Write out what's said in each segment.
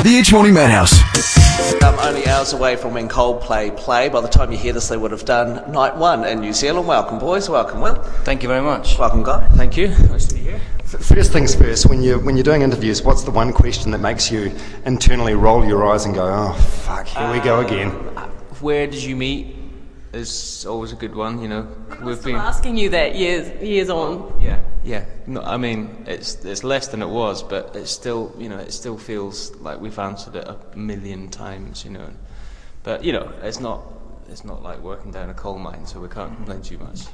The Edge Morning Madhouse. Only hours away from when Coldplay play. By the time you hear this, they would have done night one in New Zealand. Welcome, boys. Welcome, Will. Thank you very much. Welcome, Guy. Thank you. Nice to be here. First things first, when you're doing interviews, what's the one question that makes you internally roll your eyes and go, oh, fuck, here we go again? Where did you meet is always a good one, you know. We've been asking you that years on. Yeah. No, I mean, it's less than it was, but it's still, you know, it still feels like we've answered it a million times, you know. But, you know, it's not like working down a coal mine, so we can't complain too much.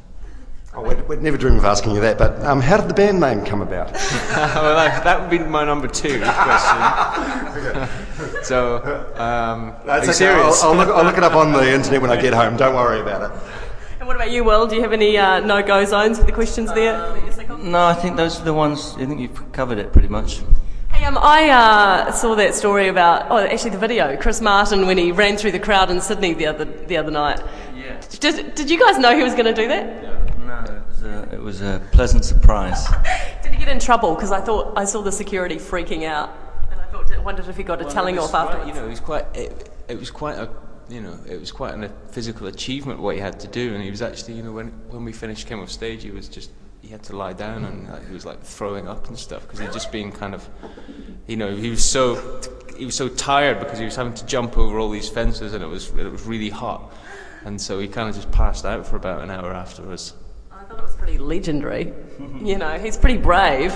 Oh, we'd never dream of asking you that, but how did the band name come about? Well, that would be my number 2 question. So, that's okay. serious? I'll look it up on the internet when I get home. Don't worry about it. And what about you, Will? Do you have any no-go zones with the questions there? No, I think those are the ones. I think you've covered it pretty much. Hey, I saw that story about, actually the video, Chris Martin when he ran through the crowd in Sydney the other night. Yeah. Did you guys know he was going to do that? No, it was a pleasant surprise. Did he get in trouble? Because I saw the security freaking out, and I wondered if he got a telling off afterwards. You know, it was quite a physical achievement what he had to do, and he was actually, you know, when we came off stage, he had to lie down and he was like throwing up and stuff because he'd just been kind of, you know, he was so tired because he was having to jump over all these fences and it was really hot, and so he kind of just passed out for about an hour afterwards. I thought it was pretty legendary. You know, he's pretty brave.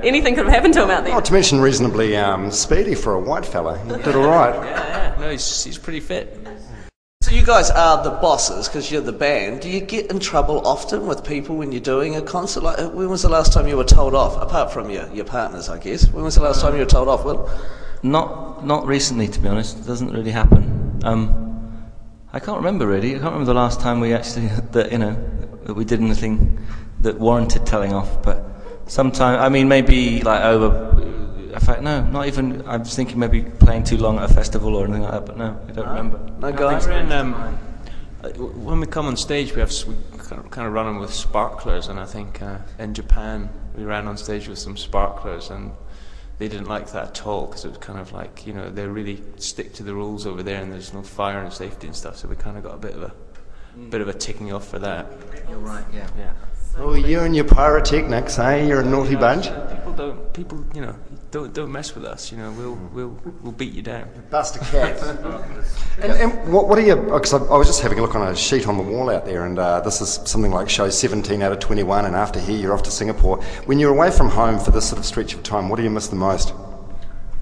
Anything could have happened to him out there. Not to mention reasonably speedy for a white fella. He did all right. Yeah. No, he's pretty fit. So you guys are the bosses because you're the band. Do you get in trouble often with people when you're doing a concert? Like, when was the last time you were told off? Apart from your partners, I guess. When was the last time you were told off, Will? Not recently, to be honest. It doesn't really happen. I can't remember really. I can't remember the last time we actually that we did anything that warranted telling off. But sometime, I mean, maybe like over. In fact, no, not even. I was thinking maybe playing too long at a festival or anything like that, but no, I don't remember. No, guys. When we come on stage, we kind of run them with sparklers, and I think in Japan we ran on stage with some sparklers, and they didn't like that at all because it was kind of like, you know, they really stick to the rules over there, and there's no fire and safety and stuff, so we kind of got a bit of a ticking off for that. You're right, yeah. Oh, you and your pyrotechnics, eh? You're a naughty bunch. People, you know, don't mess with us. You know, we'll beat you down. Bust a cat. and what are you? Because I was just having a look on a sheet on the wall out there, and this is something like show 17 out of 21, and after here you're off to Singapore. When you're away from home for this sort of stretch of time, what do you miss the most?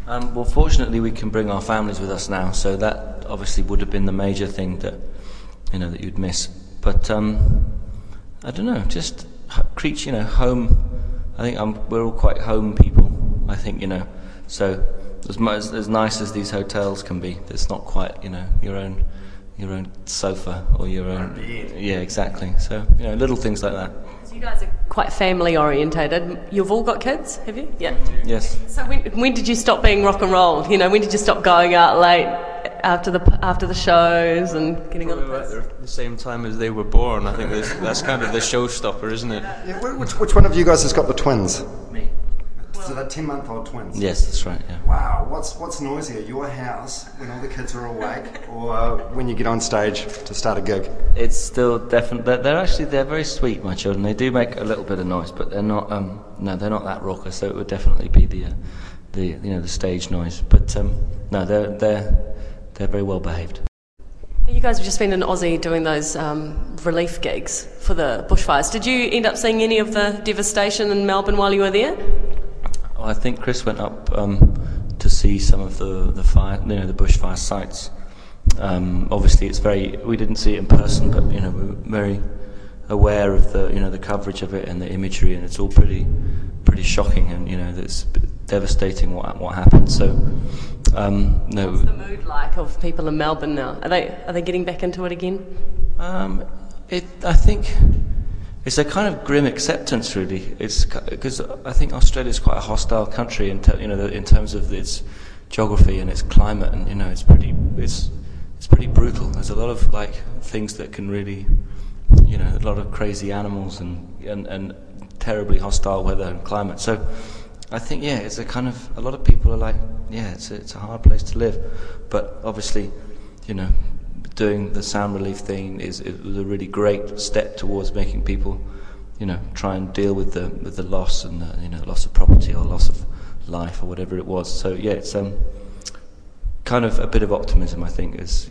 Well, fortunately we can bring our families with us now, so that obviously would have been the major thing that you'd miss. But I don't know, just home. I think we're all quite home people. I think, you know, so as nice as these hotels can be, it's not quite, you know, your own sofa or your own. Yeah, exactly. So, you know, little things like that. So you guys are quite family orientated. You've all got kids, have you? Yeah. Yes. So when did you stop being rock and roll? You know, when did you stop going out late after the shows and getting on the bus? At the same time as they were born. I think that's kind of the showstopper, isn't it? Yeah, which one of you guys has got the twins? Me. So they're 10-month-old twins? Yes, that's right, yeah. Wow, what's noisier, your house when all the kids are awake, or when you get on stage to start a gig? It's still definitely, they're very sweet, my children. They do make a little bit of noise, but they're not, they're not that raucous, so it would definitely be the stage noise. But no, they're very well behaved. You guys have just been in Aussie doing those relief gigs for the bushfires. Did you end up seeing any of the devastation in Melbourne while you were there? I think Chris went up to see some of the fire, the bushfire sites. Obviously, we didn't see it in person, but we were very aware of the coverage of it and the imagery, and it's all pretty shocking, and it's devastating what happened. So, no. What's the mood like of people in Melbourne now? Are they getting back into it again? I think it's a kind of grim acceptance, really. It's because I think Australia's quite a hostile country in terms of its geography and its climate, and it's pretty brutal. There's a lot of things that can really, a lot of crazy animals and terribly hostile weather and climate. So I think it's a lot of people are it's a hard place to live. But obviously, doing the sound relief thing it was a really great step towards making people, try and deal with the loss and the loss of property or loss of life or whatever it was. So yeah, it's kind of a bit of optimism, I think, as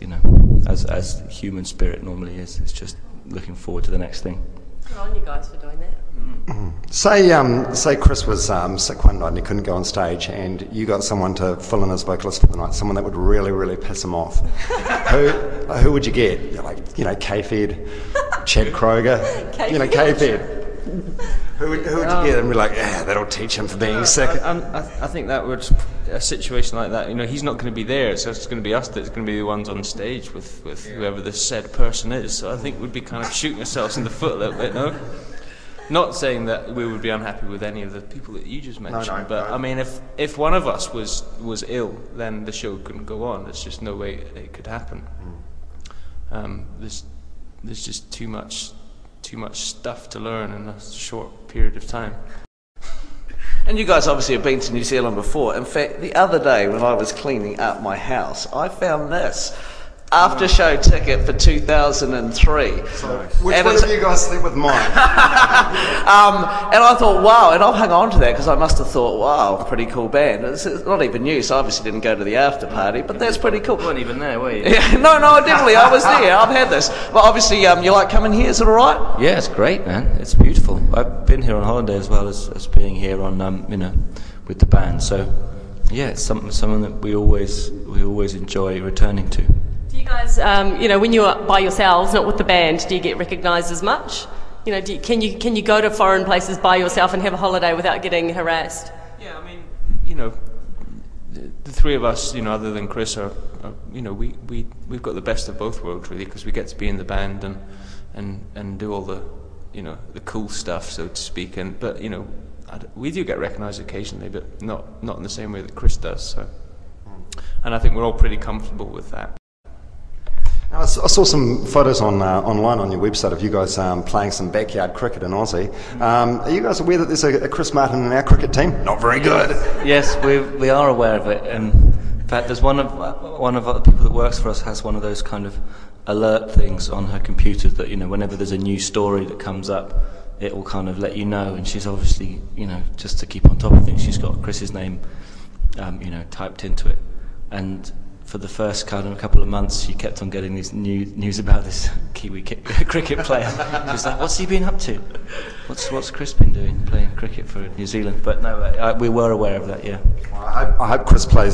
human spirit normally is. It's just looking forward to the next thing. Good on you guys for doing that. Say Chris was sick one night and he couldn't go on stage, and you got someone to fill in as vocalist for the night, someone that would really, really piss him off. Who would you get? You're like, K-Fed, Chad Kroger, K-Fed. Who would you get and be like, that'll teach him for being sick? I think that would, a situation like that, he's not going to be there, so it's going to be us that's going to be the ones on stage with whoever the said person is. So I think we'd be kind of shooting ourselves in the foot a little bit, no? Not saying that we would be unhappy with any of the people that you just mentioned, but I mean, if one of us was ill, then the show couldn't go on. There's just no way it could happen. There's just too much stuff to learn in a short period of time. And you guys obviously have been to New Zealand before. In fact, the other day when I was cleaning up my house, I found this after-show ticket for 2003. Which one of you guys sleep with mine? And I thought, wow, and I hung on to that because I must have thought, wow, pretty cool band. It's not even new, so I obviously didn't go to the after party, but that's pretty cool. You weren't even there, were you? Yeah, no, definitely, I was there. I've had this. Well, obviously, you like coming here, is it all right? Yeah, it's great, man. It's beautiful. I've been here on holiday as well as being here on, with the band. So, yeah, it's something that we always enjoy returning to. Do you guys, when you're by yourselves, not with the band, do you get recognised as much? Can you go to foreign places by yourself and have a holiday without getting harassed? Yeah, I mean, the three of us, other than Chris, are we've got the best of both worlds really, because we get to be in the band and do all the the cool stuff, so to speak. But we do get recognised occasionally, but not in the same way that Chris does. So, and I think we're all pretty comfortable with that. I saw some photos online on your website of you guys playing some backyard cricket in Aussie. Are you guys aware that there's a Chris Martin in our cricket team? Not very good. Yes, we are aware of it. And in fact, there's one of the people that works for us has one of those kind of alert things on her computer that whenever there's a new story that comes up, it will kind of let you know. And she's obviously just to keep on top of things, she's got Chris's name typed into it. And for the first kind of a couple of months, she kept on getting these news about this Kiwi cricket player. She was like, "What's he been up to? What's Chris been doing, playing cricket for New Zealand?" But no, we were aware of that. Yeah. Well, I hope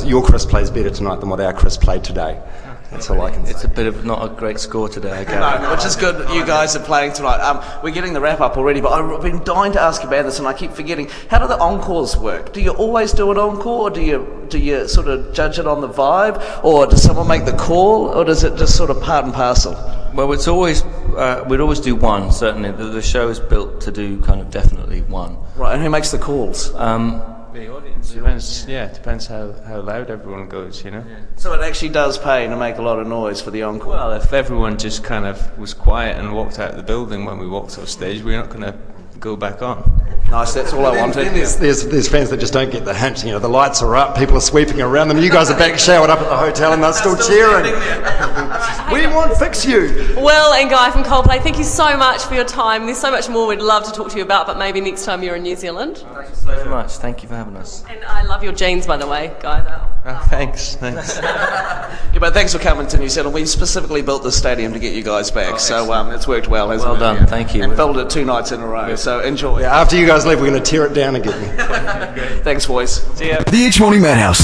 your Chris plays better tonight than what our Chris played today. That's all I can say. It's a bit of not a great score today, I guess. No, which is good that you guys are playing tonight. We're getting the wrap up already, but I've been dying to ask about this and I keep forgetting. How do the encores work? Do you always do an encore, or do you sort of judge it on the vibe, or does someone make the call, or does it just sort of part and parcel? Well, it's always we'd always do one. Certainly, the show is built to do kind of definitely one. Right, and who makes the calls? The audience. Depends how loud everyone goes, Yeah. So it actually does pay to make a lot of noise for the encore. Well, if everyone just kind of was quiet and walked out of the building when we walked off stage, we're not going to go back on. Nice, that's all I wanted. Then there's fans that just don't get the hint. The lights are up, people are sweeping around them. You guys are back showered up at the hotel and they're still cheering. We want Fix You. Will and Guy from Coldplay, thank you so much for your time. There's so much more we'd love to talk to you about, but maybe next time you're in New Zealand. Thank you so much. Thank you for having us. And I love your jeans, by the way, Guy. Thanks. Yeah, but thanks for coming to New Zealand. We specifically built the stadium to get you guys back, so it's worked well, hasn't it? Well done, thank you. And filled it 2 nights in a row, so enjoy. Yeah, after you guys leave, we're going to tear it down again. Thanks, boys. See ya. The H Morning Madhouse.